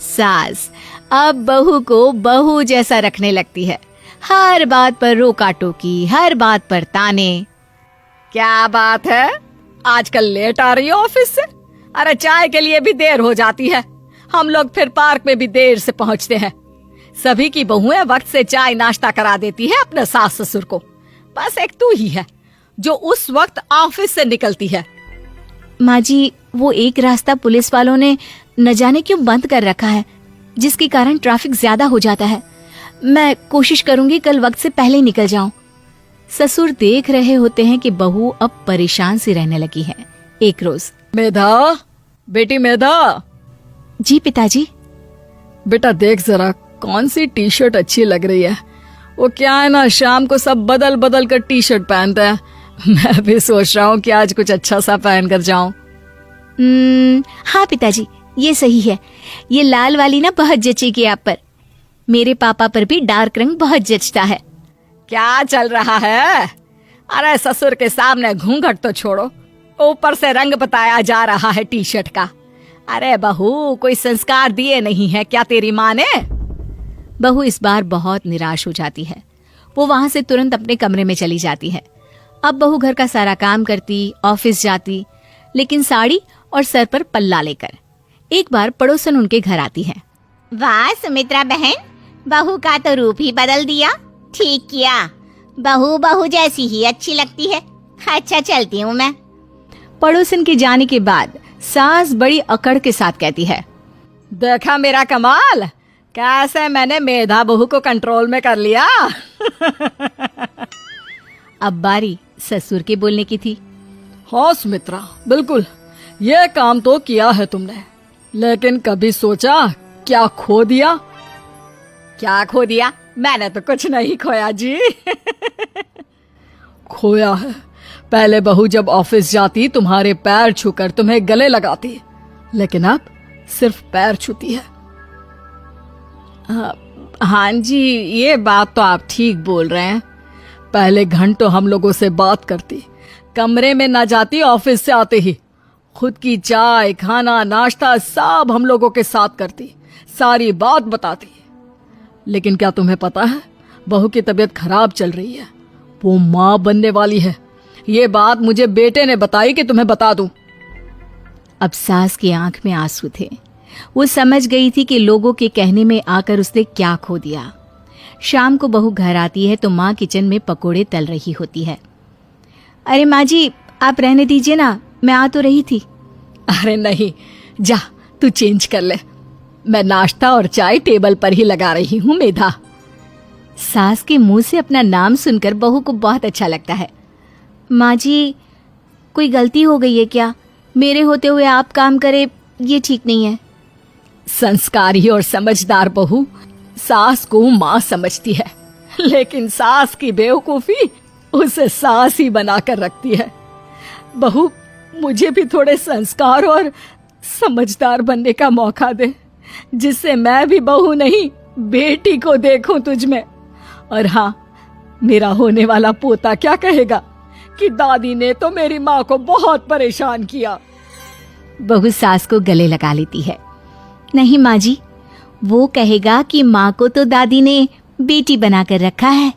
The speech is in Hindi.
सास अब बहू को बहू जैसा रखने लगती है। हर बात पर रोका टोकी, हर बात पर ताने। क्या बात है, आजकल लेट आ रही हो ऑफिस से? अरे चाय के लिए भी देर हो जाती है। हम लोग फिर पार्क में भी देर से पहुंचते हैं। सभी की बहुएं वक्त से चाय नाश्ता करा देती है अपने सास ससुर को। बस एक तू ही है जो उस वक्त ऑफिस से निकलती है। माँ जी, वो एक रास्ता पुलिस वालों ने न जाने क्यों बंद कर रखा है, जिसके कारण ट्रैफिक ज्यादा हो जाता है। मैं कोशिश करूंगी कल वक्त से पहले निकल जाऊं। ससुर देख रहे होते हैं कि बहू अब परेशान सी रहने लगी है। एक रोज, मेधा, बेटी मेधा। जी पिताजी। बेटा देख जरा कौन सी टी शर्ट अच्छी लग रही है। वो क्या है ना, शाम को सब बदल बदल कर टी शर्ट पहनते हैं। मैं भी सोच रहा हूँ कि आज कुछ अच्छा सा पहन कर जाऊं। हाँ पिताजी, ये सही है। ये लाल वाली ना बहुत जचेगी आप पर। मेरे पापा पर भी डार्क रंग बहुत जचता है। क्या चल रहा है? अरे ससुर के सामने घूंघट तो छोड़ो, ऊपर से रंग बताया जा रहा है टी शर्ट का। अरे बहू, कोई संस्कार दिए नहीं है क्या तेरी माँ ने? बहू इस बार बहुत निराश हो जाती है। वो वहां से तुरंत अपने कमरे में चली जाती है। अब बहू घर का सारा काम करती, ऑफिस जाती, लेकिन साड़ी और सर पर पल्ला लेकर। एक बार पड़ोसन उनके घर आती है। वाह सुमित्रा बहन, बहू का तो रूप ही बदल दिया। ठीक किया, बहू बहू जैसी ही अच्छी लगती है। अच्छा चलती हूँ मैं। पड़ोसन के जाने के बाद सास बड़ी अकड़ के साथ कहती है, देखा मेरा कमाल, कैसे मैंने मेधा बहू को कंट्रोल में कर लिया। अब बारी ससुर के बोलने की थी। हाँ सुमित्रा, बिल्कुल ये काम तो किया है तुमने, लेकिन कभी सोचा क्या खो दिया? क्या खो दिया? मैंने तो कुछ नहीं खोया जी। खोया है, पहले बहू जब ऑफिस जाती तुम्हारे पैर छूकर तुम्हें गले लगाती, लेकिन अब सिर्फ पैर छूती है। हाँ जी, ये बात तो आप ठीक बोल रहे हैं। पहले घंटों हम लोगों से बात करती, कमरे में ना जाती, ऑफिस से आते ही खुद की चाय, खाना, नाश्ता सब हम लोगों के साथ करती, सारी बात बताती। लेकिन क्या तुम्हें पता है, बहू की तबीयत खराब चल रही है, वो माँ बनने वाली है। ये बात मुझे बेटे ने बताई कि तुम्हें बता दूं। अब सास की आंख में आंसू थे। वो समझ गई थी कि लोगों के कहने में आकर उसने क्या खो दिया। शाम को बहू घर आती है तो माँ किचन में पकोड़े तल रही होती है। अरे माँ जी, आप रहने दीजिए ना, मैं आ तो रही थी। अरे नहीं, जा तू चेंज कर ले, मैं नाश्ता और चाय टेबल पर ही लगा रही हूँ मेधा। सास के मुंह से अपना नाम सुनकर बहू को बहुत अच्छा लगता है। माँ जी, कोई गलती हो गई है क्या? मेरे होते हुए आप काम करे, ये ठीक नहीं है। संस्कारी और समझदार बहू सास को माँ समझती है, लेकिन सास की बेवकूफी उसे सास ही बनाकर रखती है। बहू, मुझे भी थोड़े संस्कार और समझदार बनने का मौका दे, जिससे मैं भी बहू नहीं बेटी को देखूं तुझ में। और हाँ, मेरा होने वाला पोता क्या कहेगा कि दादी ने तो मेरी माँ को बहुत परेशान किया। बहू सास को गले लगा लेती है। नहीं माँ जी, वो कहेगा कि माँ को तो दादी ने बेटी बनाकर रखा है।